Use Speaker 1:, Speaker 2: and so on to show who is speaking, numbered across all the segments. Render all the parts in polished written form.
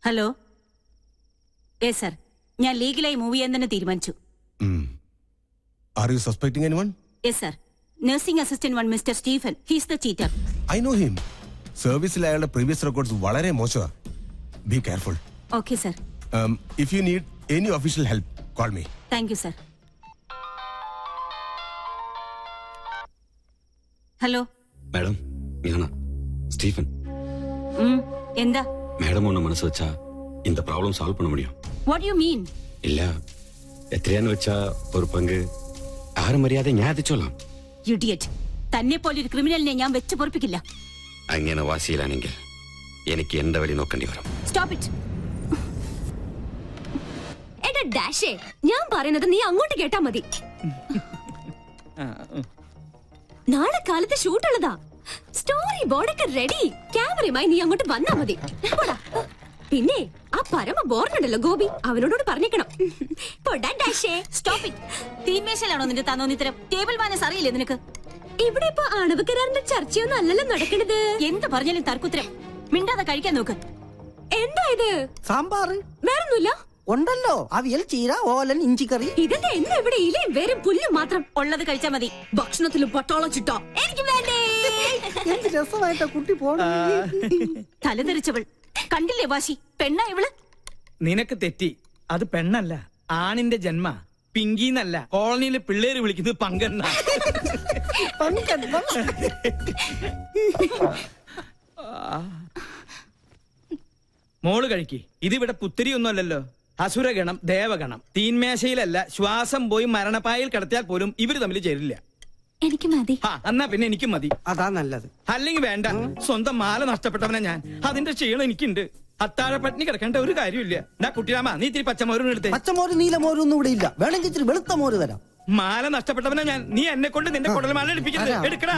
Speaker 1: Hello. Yes sir, ഞാൻ ലീഗലായി move ചെയ്യാൻ തന്നെ തീരുമാനിച്ചു.
Speaker 2: Are you suspecting anyone?
Speaker 1: Yes sir. Nursing assistant one mister Stephen. He's the cheater.
Speaker 2: I know him. സർവീസിൽ അയാളുടെ previous records വളരെ മോശമാണ്. Be careful.
Speaker 1: Okay sir.
Speaker 2: If you need any official help, call me.
Speaker 1: Thank you sir. Hello
Speaker 3: madam, ഞാനാ Stephen.
Speaker 1: എന്താ
Speaker 3: madam ஒன்று மனசு வச்சா இந்த ப்ராப்ளம் சால்வ் பண்ண முடியும்.
Speaker 1: What you mean?
Speaker 3: இல்ல എത്രയാന്ന് വെച്ചാ ഒരു പങ്ക് ആരും മര്യാദ ഞാൻ എത്തിച്ചോളാം.
Speaker 1: ഇഡിയറ്റ്. തന്നെ പോലൊരു ക്രിമിനലിനെ ഞാൻ വെച്ച് പൊറപ്പിക്കില്ല.
Speaker 3: അങ്ങനെ വാശിയിലാണെങ്കിൽ എനിക്ക് എന്റെ വഴി നോക്കേണ്ടി വരും.
Speaker 1: Stop it.
Speaker 4: എടാ ഡാഷേ, ഞാൻ പറയുന്നത് നീ അങ്ങോട്ട് കേട്ടാ മതി. നാളെ കാലത്ത് ഷൂട്ടുള്ളതാ. സ്റ്റോറി ബോർഡൊക്കെ റെഡി. ക്യാമറയുമായി നീ അങ്ങോട്ട് വന്നാ മതി. പിന്നെ ആ പരമ ബോർഡുണ്ടല്ലോ ഗോപി, അവനോട് പറഞ്ഞേക്കണം.
Speaker 1: തീന്മേശയിലാണോ നിന്റെ തന്നോന്നിത്തരം? ടേബിൾ മാനസ് അറിയില്ലേ നിനക്ക്?
Speaker 4: ഇവിടെ ഇപ്പൊ ആണവ കരാറിന്റെ ചർച്ചയൊന്നും അല്ലല്ലോ നടക്കണത്.
Speaker 1: എന്ത് പറഞ്ഞാലും തർക്കുത്തരം. മിണ്ടാതെ കഴിക്കാൻ നോക്ക്.
Speaker 4: എന്താ ഇത്?
Speaker 5: സാമ്പാർ
Speaker 4: വേറൊന്നുമില്ല
Speaker 5: ഉണ്ടല്ലോ. അവിയൽ, ചീര, ഓലൻ, ഇഞ്ചിക്കറി.
Speaker 4: ഇതിന്റെ എന്താ ഇവിടെ ഇലയും വേരും പുല്ലും മാത്രം?
Speaker 1: ഉള്ളത് കഴിച്ചാ മതി.
Speaker 4: ഭക്ഷണത്തിലും പട്ടാളം ചിട്ടോ. എനിക്ക് വേണ്ടേ.
Speaker 5: എന്ത് രസമായിട്ടാ കുട്ടി പോണ.
Speaker 1: തലതെറിച്ചവൾ കണ്ടില്ലേ വാശി? പെണ്ണാ ഇവള്.
Speaker 6: നിനക്ക് തെറ്റി. അത് പെണ്ണല്ല, ആണിന്റെ ജന്മ. പിങ്കിന്നല്ല, കോളനിയിലെ പിള്ളേര് വിളിക്കുന്നത് പങ്കെണ്ണ. മോള് കഴിക്ക്. ഇതിവിടെ പുത്തിരിയൊന്നും അല്ലല്ലോ. അസുരഗണം, ദേവഗണം. തീന്മേശയിലല്ല, ശ്വാസം പോയി മരണപ്പായിൽ കിടത്തിയാൽ പോലും ഇവര് തമ്മിൽ ചേരില്ല.
Speaker 4: എനിക്ക് മതി.
Speaker 6: എന്നാ പിന്നെ എനിക്കും മതി.
Speaker 5: അതാ നല്ലത്.
Speaker 6: അല്ലെങ്കിൽ വേണ്ട. സ്വന്തം മാല നഷ്ടപ്പെട്ടവനാ ഞാൻ. അതിന്റെ ക്ഷീണം എനിക്കുണ്ട്. അത്താഴപ്പട്ടിണി കിടക്കേണ്ട ഒരു കാര്യമില്ല. കുട്ടിരാമ, നീ ഇത്തിരി പച്ചമോരും എടുത്തേ.
Speaker 5: പച്ചമോര് നീലമോരും ഒന്നും ഇവിടെ ഇല്ല. വേണമെങ്കിൽ ഇത്തിരി വെളുത്ത മോര് തരാം.
Speaker 6: മാല നഷ്ടപ്പെട്ടവനാ ഞാൻ. നീ എന്നെ കൊണ്ട് നിന്റെ കുടൽമാല എടുപ്പിക്കുന്നത്. എടുക്കടാ.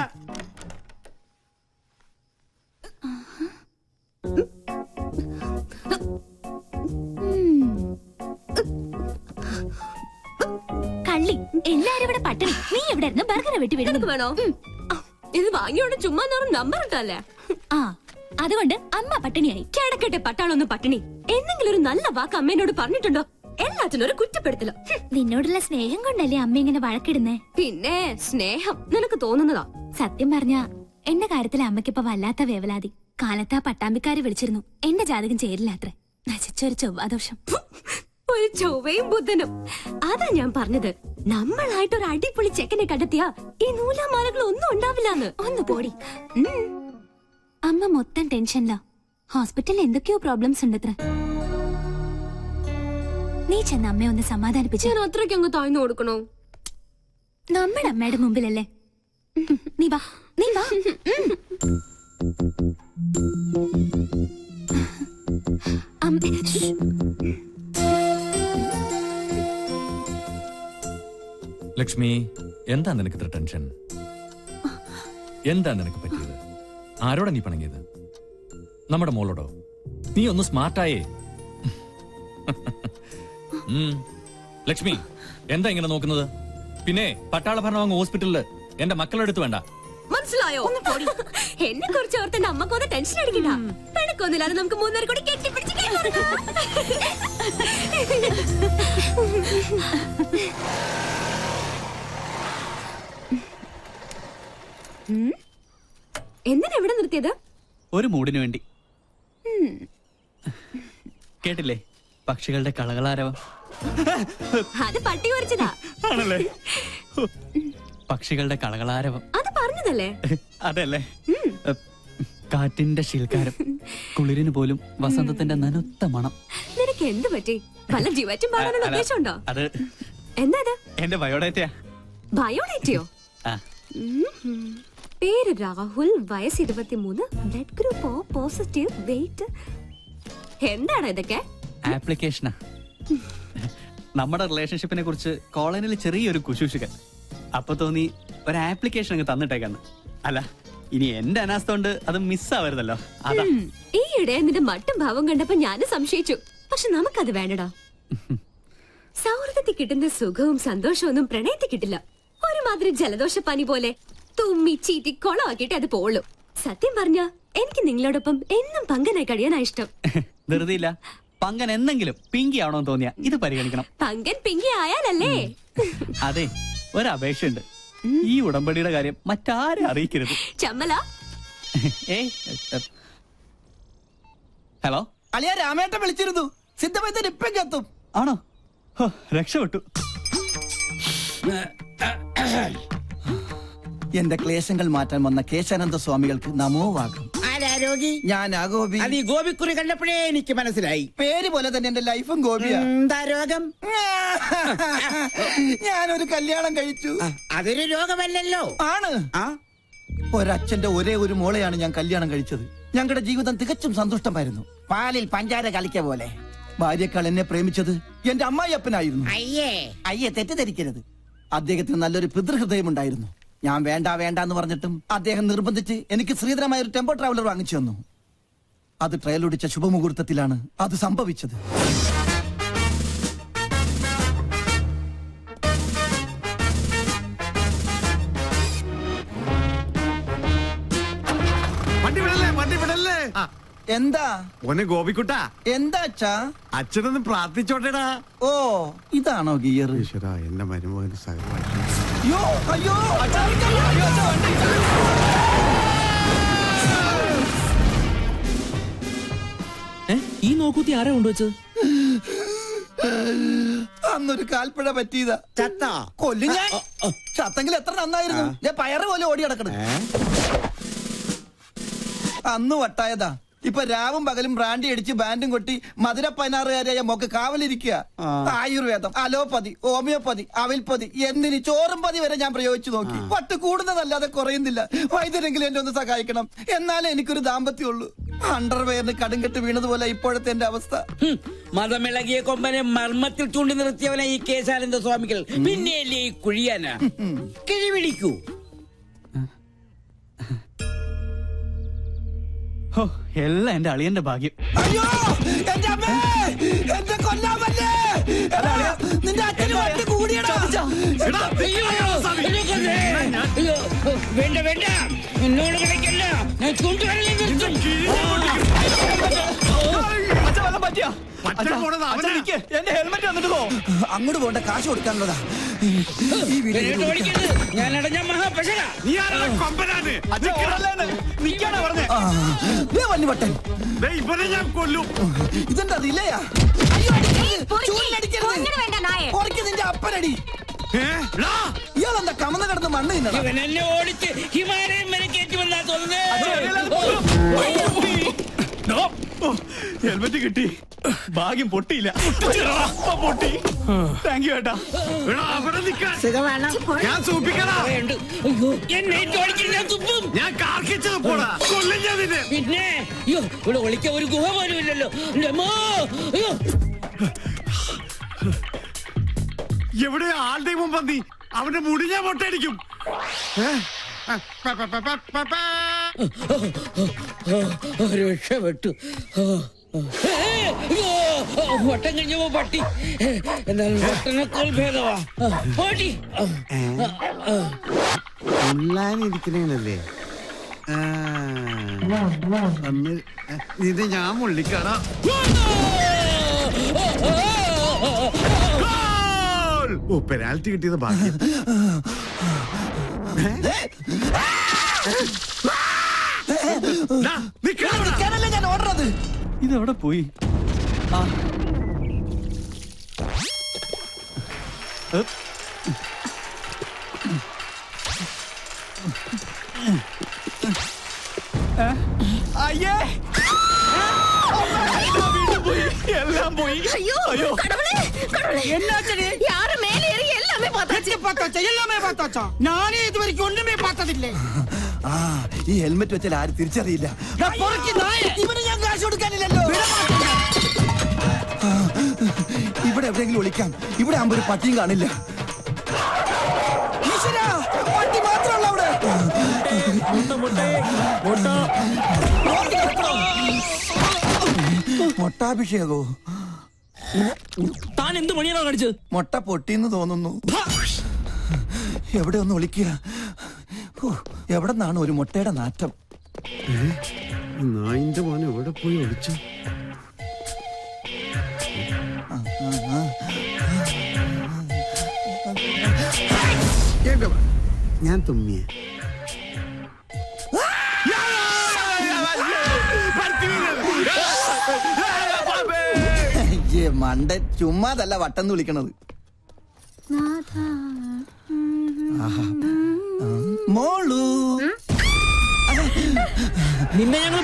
Speaker 4: കള്ളി, എല്ലാരും ഇവിടെ പട്ടിണി. നീ എവിടെ ഇരുന്ന് ബർഗറെ വെട്ടി വീടുന്നത് വേണോ? ഇത് വാങ്ങിയോണ്ട് ചുമ്മാ നമ്പർ ഇട്ടല്ലേ. ആ, അതുകൊണ്ട് അമ്മ പട്ടിണിയായി. കിടക്കട്ടെ പട്ടാളൊന്നും പട്ടിണി. എന്തെങ്കിലും ഒരു നല്ല വാക്ക് അമ്മേനോട് പറഞ്ഞിട്ടുണ്ടോ? എല്ലാത്തിനും ഒരു കുറ്റപ്പെടുത്തലോ. നിന്നോടുള്ള സ്നേഹം കൊണ്ടല്ലേ അമ്മ ഇങ്ങനെ വഴക്കിടുന്നേ? പിന്നെ സ്നേഹം നിനക്ക് തോന്നുന്നതാ. സത്യം പറഞ്ഞ എന്റെ കാര്യത്തിൽ അമ്മയ്ക്കിപ്പോ വല്ലാത്ത വേവലാതി. കാലത്താ പട്ടാമ്പിക്കാരെ വിളിച്ചിരുന്നു. എന്റെ ജാതകം ചേരില്ല അത്രേ. നശിച്ചൊരു ചൊവ്വാദോഷം. ഒരു ചൊവ്വയും ബുധനും. അതാ ഞാൻ പറഞ്ഞത്, നമ്മളായിട്ടൊരു അടിപൊളി ചെക്കനെ കണ്ടെത്തിയാ ഈ നൂലാമാലകൾ ഒന്നും ഉണ്ടാവില്ലാന്ന്. ഒന്ന് പോടി. അമ്മ മൊത്തം ടെൻഷനിലാ. ഹോസ്പിറ്റലിൽ എന്തൊക്കെയോ പ്രോബ്ലംസ് ഉണ്ടത്ര. നീ ചെന്ന് അമ്മയെ ഒന്ന് സമാധാനിപ്പിച്ചു. ഞാൻ അത്രയ്ക്ക് അങ്ങ് താഴ്ന്നു കൊടുക്കണോ? നമ്മുടെ അമ്മയുടെ മുമ്പിലല്ലേ. നീ വാ, നീ വാ.
Speaker 7: ലക്ഷ്മി, എന്താ നിനക്ക് ഇത്ര ടെൻഷൻ? എന്താ നിനക്ക് പറ്റിയത്? ആരോടാ നീ പണങ്ങിയത്? നമ്മുടെ മോളോടോ? നീ ഒന്ന് സ്മാർട്ടായേ. ലക്ഷ്മി, എന്താ ഇങ്ങനെ നോക്കുന്നത്? പിന്നെ പട്ടാള ഭരണം ഹോസ്പിറ്റലില് എന്റെ മക്കളുടെ അടുത്ത് വേണ്ട.
Speaker 4: മനസ്സിലായോ? എന്നെ കുറിച്ച് ഓർത്ത് എന്റെ അമ്മക്കൊന്ന് ടെൻഷൻ അടിക്കണ്ട. പെണക്കൊന്നില്ലാതെ നമുക്ക് മൂന്നുപേർ കൂടി കെട്ടിപ്പിടിച്ച് എന്തിനാ എവിടെ നിർത്തിയത്?
Speaker 8: ഒരു മൂടിന് വേണ്ടി. കേട്ടില്ലേ പക്ഷികളുടെ കളകളാരവം?
Speaker 4: അത് പട്ടി കുറിച്ചതാ.
Speaker 8: ആണല്ലേ? പക്ഷികളുടെ കളകളാരവം
Speaker 4: അത് പറഞ്ഞതല്ലേ?
Speaker 8: അതല്ലേ? കാറ്റിന്റെ ശീൽക്കാരം, കുളിരിന് പോലും വസന്തത്തിന്റെ നനുത്ത മണം.
Speaker 4: നിനക്ക് എന്ത് പറ്റി? വല്ല ജീവറ്റും പാടാനുള്ള ഉദ്ദേശമുണ്ടോ?
Speaker 8: അത്
Speaker 4: എന്താ ഇത്?
Speaker 8: എന്റെ ബയോഡേറ്റയാ.
Speaker 4: ബയോഡേറ്റയോ? പേര് രാഹുൽ, വയസ്സ് 23, blood group O positive, weight. എന്താണ് ഇതൊക്കെ?
Speaker 8: ആപ്ലിക്കേഷനാ. നമ്മുടെ റിലേഷൻഷിപ്പിനെ കുറിച്ച് കോളനിയിൽ ചെറിയൊരു കുശൂഷുകൻ. അപ്പൊ തോന്നി ഒരു ആപ്ലിക്കേഷൻ അങ്ങ് തന്നിട്ടേക്കാന്ന്. അല്ല, ഇനി എന്റെ അനാസ്ഥ കൊണ്ട് അത് മിസ്സാവരുതല്ലോ. അതാ.
Speaker 4: ഈയിടെ നിന്റെ മട്ടും ഭാവം കണ്ടപ്പോ ഞാനും സംശയിച്ചു. പക്ഷെ നമുക്കത് വേണ്ടടാ. സൗഹൃദത്തിൽ കിട്ടുന്ന സുഖവും സന്തോഷവും ഒന്നും പ്രണയത്തിൽ കിട്ടില്ല. ഒരുമാതിരി ജലദോഷ പനി പോലെ തുമ്മി ചീറ്റി കൊളമാക്കിയിട്ട് അത് പോളൂ. സത്യം പറഞ്ഞ എനിക്ക് നിങ്ങളോടൊപ്പം എന്നും പങ്കനായി കഴിയാനാ ഇഷ്ടം.
Speaker 8: ധൃതി ഇല്ല. പങ്കൻ എന്തെങ്കിലും പിങ്കി ആവണമെന്ന് തോന്നിയാ ഇത് പരിഗണിക്കണം.
Speaker 4: പങ്കൻ പിങ്കി ആയാലല്ലേ?
Speaker 8: അതെ, ഒരപേക്ഷയുണ്ട്. ഈ ഉടമ്പടിയുടെ കാര്യം മറ്റാരെ അറിയിക്കരുത്.
Speaker 4: ചമ്മല.
Speaker 8: ഹലോ,
Speaker 5: അളിയ രാമേട്ടൻ വിളിച്ചിരുന്നു. സിദ്ധമൈത്തൻ ഇപ്പം എത്തും.
Speaker 8: ആണോ? രക്ഷപ്പെട്ടു.
Speaker 5: എന്റെ ക്ലേശങ്ങൾ മാറ്റാൻ വന്ന കേശാനന്ദ സ്വാമികൾക്ക് നമോവാകും. ഞാൻ ഗോപി.
Speaker 6: അത് ഈ ഗോപിക്കുറി കണ്ടപ്പോഴേ എനിക്ക് മനസ്സിലായി.
Speaker 5: പേര് പോലെ തന്നെ എന്റെ ലൈഫും ഗോപിയാ.
Speaker 6: എന്താ രോഗം?
Speaker 5: ഞാനൊരു കല്യാണം കഴിച്ചു.
Speaker 6: അതൊരു രോഗമല്ലല്ലോ.
Speaker 5: ആണ്. ഒരച്ഛന്റെ ഒരേ ഒരു മോളെയാണ് ഞാൻ കല്യാണം കഴിച്ചത്. ഞങ്ങളുടെ ജീവിതം തികച്ചും സന്തുഷ്ടമായിരുന്നു. പാലിൽ പഞ്ചാര കളിക്ക പോലെ. ഭാര്യക്കാൾ എന്നെ പ്രേമിച്ചത് എന്റെ അമ്മായിയപ്പനായിരുന്നു. അയ്യേ തെറ്റിദ്ധരിക്കരുത്. അദ്ദേഹത്തിന് നല്ലൊരു പിതൃഹൃദയമുണ്ടായിരുന്നു. ഞാൻ വേണ്ട വേണ്ട എന്ന് പറഞ്ഞിട്ടും അദ്ദേഹം നിർബന്ധിച്ച് എനിക്ക് ശ്രീധരമായ ഒരു ടെമ്പോ ട്രാവലർ വാങ്ങിച്ചു തന്നു. അത് ട്രയലൊടിച്ച ശുഭമുഹൂർത്തത്തിലാണ് അത് സംഭവിച്ചത്. എന്താ
Speaker 9: മോനെ ഗോപിക്കുട്ട,
Speaker 5: എന്താ അച്ഛാ?
Speaker 9: അച്ഛനൊന്ന് പ്രാർത്ഥിച്ചോട്ടേടാ.
Speaker 5: ഓ, ഇതാണോ ഗിയർ?
Speaker 9: ഈശ്വരാ, എന്റെ മരുമകന് സഹമായി.
Speaker 5: അയ്യോ അയ്യോ
Speaker 6: ഈ നോക്കൂത്തി ആരാ കൊണ്ടുവച്ചത്?
Speaker 5: അന്നൊരു കാൽപ്പഴ പറ്റിയതാ. ചത്താ കൊല്ലു ഞാൻ. ചത്തെങ്കിൽ എത്ര നന്നായിരുന്നു. ഞാൻ പയറ് പോലെ ഓടി കിടക്കണം. അന്ന് വട്ടായതാ. ഇപ്പൊ രാവും പകലും ബ്രാൻഡി അടിച്ച് ബാൻഡും കൊട്ടി മധുര 16-കാരിയായ മോക്ക് കാവലിരിക്കുക. ആയുർവേദം, അലോപ്പതി, ഹോമിയോപ്പതി, അവിൽപ്പതി എന്തിന് ചോറും പതി വരെ ഞാൻ പ്രയോഗിച്ചു നോക്കി. പട്ട് കൂടുന്നതല്ലാതെ കുറയുന്നില്ല. വൈദ്യരെങ്കിലും എന്നെ ഒന്ന് സഹായിക്കണം. എന്നാലേ എനിക്കൊരു ദാമ്പത്യമുള്ളൂ. അണ്ടർവെയറിന് കടുങ്കെട്ട് വീണതുപോലെ ഇപ്പോഴത്തെ എന്റെ അവസ്ഥ.
Speaker 6: മതമിളകിയ കൊമ്പനെ മർമ്മത്തിൽ ചൂണ്ടി നിർത്തിയവനെ ഈ കേശാനന്ദ സ്വാമികൾ. പിന്നെയല്ലേ ഈ കുഴിയാന കിഴിപിടിക്കൂ.
Speaker 8: എല്ലാം എന്റെ അളിയന്റെ ഭാഗ്യം.
Speaker 5: അയ്യോ എന്റെ അമ്മേ, എന്റെ കൊല്ലാമല്ലേ. നിന്റെ അച്ഛന് വണ്ടി കൂടിയടാ.
Speaker 6: വേണ്ട വേണ്ട, എന്നോട് കളിക്കല്ല. ഞാൻ ചൂണ്ടുവരലേ നിർത്തും.
Speaker 8: എന്റെ ഹെൽമെറ്റ് വന്നിട്ട് പോ.
Speaker 5: അങ്ങോട്ട് പോണ്ട, കാശ് കൊടുക്കാനുള്ളതാ. ഈ വീട്ടിൽ
Speaker 6: ഞാൻ അടഞ്ഞ മഹാപശക.
Speaker 5: വല്ലുവട്ടൻ
Speaker 9: ഞാൻ കൊല്ലും.
Speaker 5: ഇതെന്താ ഇല്ലയാ? നിന്റെ അപ്പനടി. ഇയാളെന്താ കമന്ന് കിടന്ന് മണ്ണ് തിന്നണം.
Speaker 6: ഇവൻ എന്നെ ഓടിച്ച് ഹിമാലയം വരെ കയറ്റുമെന്നാ തോന്നുന്നത്.
Speaker 8: ഹെൽമെറ്റ് കിട്ടി. ഭാഗ്യം പൊട്ടിയില്ല. പൊട്ടി. താങ്ക് യു ഏട്ടാ.
Speaker 9: ഞാൻ സൂപ്പിക്കടാ.
Speaker 6: എന്നെ ഓടിക്കുന്ന തുപ്പും.
Speaker 9: ഞാൻ കാർക്കിച്ചത് പോടാ. കൊല്ലും ഞാൻ നിന്നെ.
Speaker 6: പിന്നെ അയ്യോ, ഇവിടെ ഒളിക്കാൻ ഒരു ഗുഹ പോലും ഇല്ലല്ലോ.
Speaker 9: എവിടെ ആളുടെ മുമ്പ് നീ അവന്റെ മുടി ഞാൻ പൊട്ടടിക്കും.
Speaker 6: രക്ഷപ്പെട്ടു. വട്ടം കഴിഞ്ഞപ്പോ പട്ടി. എന്നാലും വട്ടനേക്കാൾ ഭേദവാ പട്ടി.
Speaker 9: ഉള്ളാനിരിക്കണല്ലേ ഇത് ഞാൻ മുള്ളിക്കട. ഓ, പെനാൽറ്റി കിട്ടിയത് ഭാഗ്യം.
Speaker 5: ഞാൻ ഓർഡറത്.
Speaker 8: ഇതെവിടെ പോയി? അയ്യേ, എല്ലാം പോയി.
Speaker 4: ஐயோ கடவுளே கடவுளே
Speaker 5: என்னாச்சு?
Speaker 4: யாரு மேல ஏறி எல்லாமே பார்த்தாச்சு.
Speaker 5: எல்லாமே பார்த்தாச்சா? நானே இது வரைக்கும் ஒண்ணுமே பார்த்ததில்லை. ഈ ഹെൽമെറ്റ് വെച്ചാൽ ആരും തിരിച്ചറിയില്ല. ഇവന് ഞാൻ കാശ് കൊടുക്കാനില്ലല്ലോ. ഇവിടെ എവിടെയെങ്കിലും ഒളിക്കാം. ഇവിടെ ആകുമ്പോ ഒരു പട്ടിയും കാണില്ല. ഈശ്വരാ, പട്ടി മാത്രമല്ല അവിടെ. മൊട്ടാഭിഷേകോ?
Speaker 6: താൻ എന്ത് മണിയാണോ കാണിച്ചത്?
Speaker 5: മൊട്ട പൊട്ടിന്ന് തോന്നുന്നു. എവിടെ ഒന്ന് ഒളിക്കുക. എവിടെ നിന്നാണ് ഒരു മുട്ടയുടെ നാറ്റം?
Speaker 9: നായിന്റെ മോനെ എവിടെ പോയി ഒളിച്ചു? ഞാൻ തുമ്മിയ
Speaker 5: മണ്ടൻ ചുമ്മാതല്ല വട്ടം വിളിക്കണത്. മോളു
Speaker 6: നിന്നെ ഞങ്ങൾ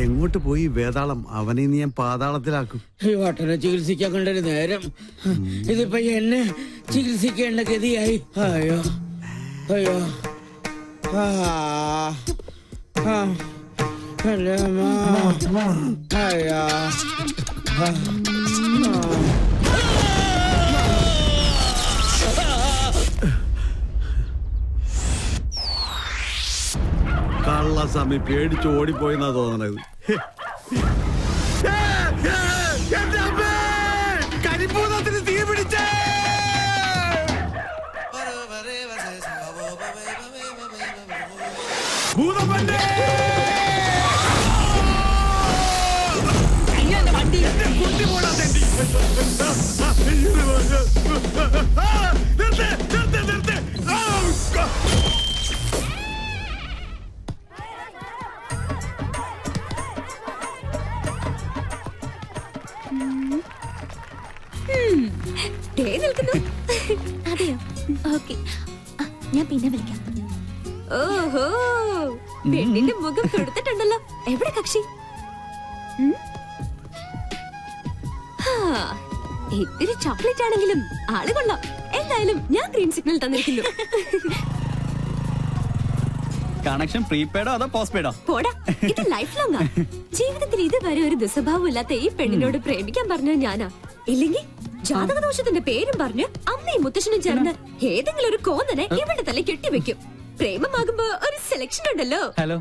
Speaker 9: എങ്ങോട്ട് പോയി വേതാളം? അവനെ നീ ഞാൻ പാതാളത്തിലാക്കും.
Speaker 6: ഈ വട്ടനെ ചികിത്സിക്കാൻ കൊണ്ടൊരു നേരം ഇതിപ്പോ എന്നെ ചികിത്സിക്കേണ്ട ഗതിയായി. അയ്യോ അയ്യോ അല്ലേ അയ്യോ
Speaker 9: കള്ളസ്വാമി പേടിച്ച് ഓടിപ്പോയെന്നാ തോന്നണത്. കരിപ്പൂതത്തിന് തീ പിടിച്ചേ. ഭൂതപ്പന്റെ കുട്ടി പോടാ തെണ്ടി. നിർത്ത് നിർത്ത് നിർത്ത്.
Speaker 4: അതെയോ? ഓക്കെ, ഞാൻ പിന്നെ വിളിക്കാം. ഓഹോ, പെണ്ണിന്റെ മുഖം കൊടുത്തിട്ടുണ്ടല്ലോ. എവിടെ കക്ഷി? ഇത്തിരി ചോക്ലേറ്റ് ആണെങ്കിലും ആള് കൊള്ളാം. എന്തായാലും ഞാൻ ഗ്രീൻ സിഗ്നൽ തന്നിരിക്കുന്നു.
Speaker 8: കണക്ഷൻ പ്രീപെയ്ഡോ അതോ പോസ്റ്റ്പെയ്ഡോ?
Speaker 4: പോടാ, ഇത് ലൈഫ് ലോങ്ങാ. ജീവിതത്തിൽ ഇതുവരെ ഒരു ദുസ്വഭാവം ഇല്ലാത്ത ഈ പെണ്ണിനോട് പ്രേമിക്കാൻ പറഞ്ഞ ഞാനാ. ഇല്ലെങ്കിൽ ജാതകദോഷത്തിന്റെ പേരും പറഞ്ഞ് അമ്മയും മുത്തശ്ശനും ചേർന്ന് ഏതെങ്കിലും ഒരു കോന്നനെ ഇവളുടെ തല കെട്ടിവെക്കും. പ്രേമമാകുമ്പോ ഒരു സെലക്ഷൻ ഉണ്ടല്ലോ.
Speaker 8: ഹലോ,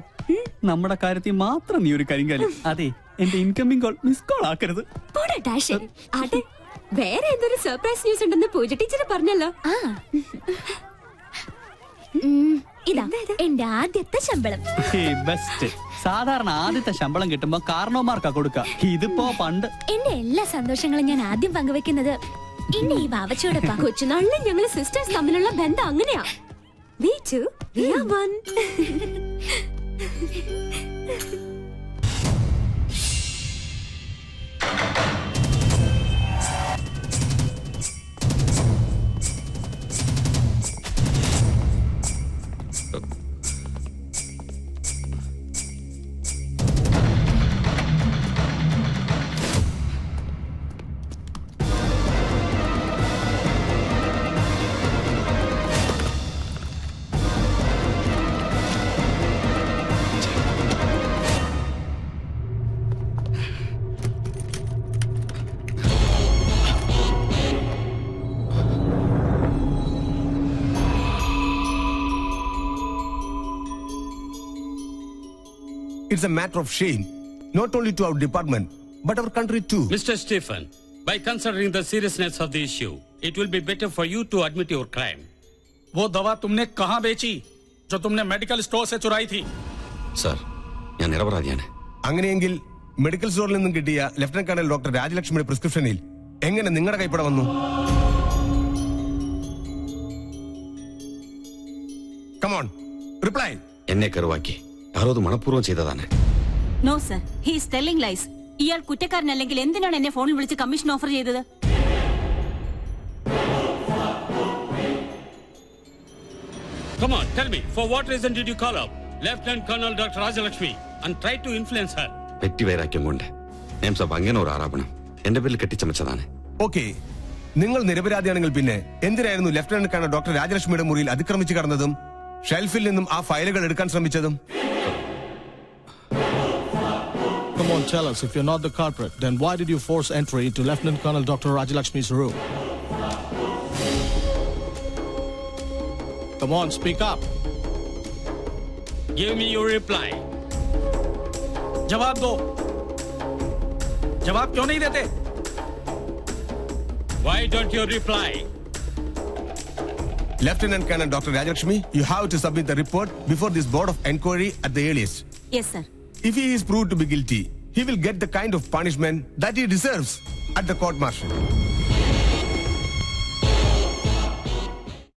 Speaker 8: നമ്മുടെ കാര്യത്തിൽ മാത്രം നീ ഒരു കരിങ്കാലി. അതെ, എന്റെ ഇൻകമിംഗ് കോൾ മിസ് കോൾ ആക്കരുത്.
Speaker 4: പോടാ ഡാഷ്. അതെ, വേറെ എന്തൊരു സർപ്രൈസ് ന്യൂസ് ഉണ്ടെന്ന് പൂജ ടീച്ചർ പറഞ്ഞല്ലോ. ഇതാ എന്റെ ആദ്യത്തെ ശമ്പളം.
Speaker 8: ബെസ്റ്റ്. സാധാരണ ആദ്യത്തെ ശമ്പളം കിട്ടുമ്പോ കാരണവന്മാർക്കാ കൊടുക്ക. ഇതിപ്പോ പണ്ട്
Speaker 4: എന്റെ എല്ലാ സന്തോഷങ്ങളും ഞാൻ ആദ്യം പങ്കുവെക്കുന്നത് എന്റെ ഈ വാവച്ചോടൊപ്പം. കൊച്ചുനാളിലെ ഞങ്ങള് സിസ്റ്റേഴ്സ് തമ്മിലുള്ള ബന്ധം അങ്ങനെയാ. We two, we are one.
Speaker 2: It's a matter of shame, not only to our department, but our country too.
Speaker 3: Mr. Stephen, by considering the seriousness of the issue, it will be better for you to admit your crime.
Speaker 10: वो दवा तुमने कहाँ बेची जो तुमने medical store से चुराई थी?
Speaker 3: Sir, ഞാൻ നിരപരാധിയാണ്.
Speaker 2: അങ്ങനെയെങ്കിൽ മെഡിക്കൽ സ്റ്റോറിൽ നിന്നും കിട്ടിയ ലഫ്റ്റനന്റ് കേണൽ ഡോക്ടർ രാജലക്ഷ്മിയുടെ പ്രിസ്ക്രിപ്ഷനിൽ എങ്ങനെ നിങ്ങളുടെ കൈപ്പട വന്നു? Come on, reply.
Speaker 3: എന്നെ കരുവാക്കി ആരോത് മനഃപൂർവ്വം ചെയ്തതാണ്.
Speaker 1: No sir, he is telling lies. ഇയാൾ കുറ്റക്കാരനല്ലെങ്കിൽ എന്തിനാണ് എന്നെ ഫോണിൽ വിളിച്ച് കമ്മീഷൻ ഓഫർ ചെയ്തത്?
Speaker 3: Come on, tell me, for what reason did you call up Lieutenant Colonel Dr. Rajalakshmi and try to influence her? വെറ്റിവൈരാഗ്യം കൊണ്ട് നേംസഭ അങ്ങനെ ഒരു ആരോപണം എന്റെ പേരിൽ കെട്ടിച്ചമച്ചതാണ്.
Speaker 2: ഓക്കെ, നിങ്ങൾ നിരപരാധിയാണെങ്കിൽ പിന്നെ എന്തിനായിരുന്നു ലഫ്റ്റനന്റ് കേണൽ ഡോക്ടർ രാജലക്ഷ്മിയുടെ മുറിയിൽ അതിക്രമിച്ചു കടന്നതും ഷെൽഫിൽ നിന്നും ആ ഫയലുകൾ എടുക്കാൻ ശ്രമിച്ചതും?
Speaker 11: Come on, tell us. If you're not the culprit, then why did you force entry into Lieutenant Colonel Dr. Rajalakshmi's room? Come on, speak up.
Speaker 3: Give me your reply.
Speaker 10: जवाब दो. जवाब क्यों नहीं देते?
Speaker 3: Why don't you reply?
Speaker 2: Lieutenant Colonel Dr. Rajalakshmi, you have to submit the report before this board of inquiry at the earliest.
Speaker 1: Yes sir.
Speaker 2: If he is proved to be guilty, he will get the kind of punishment that he deserves at the court martial.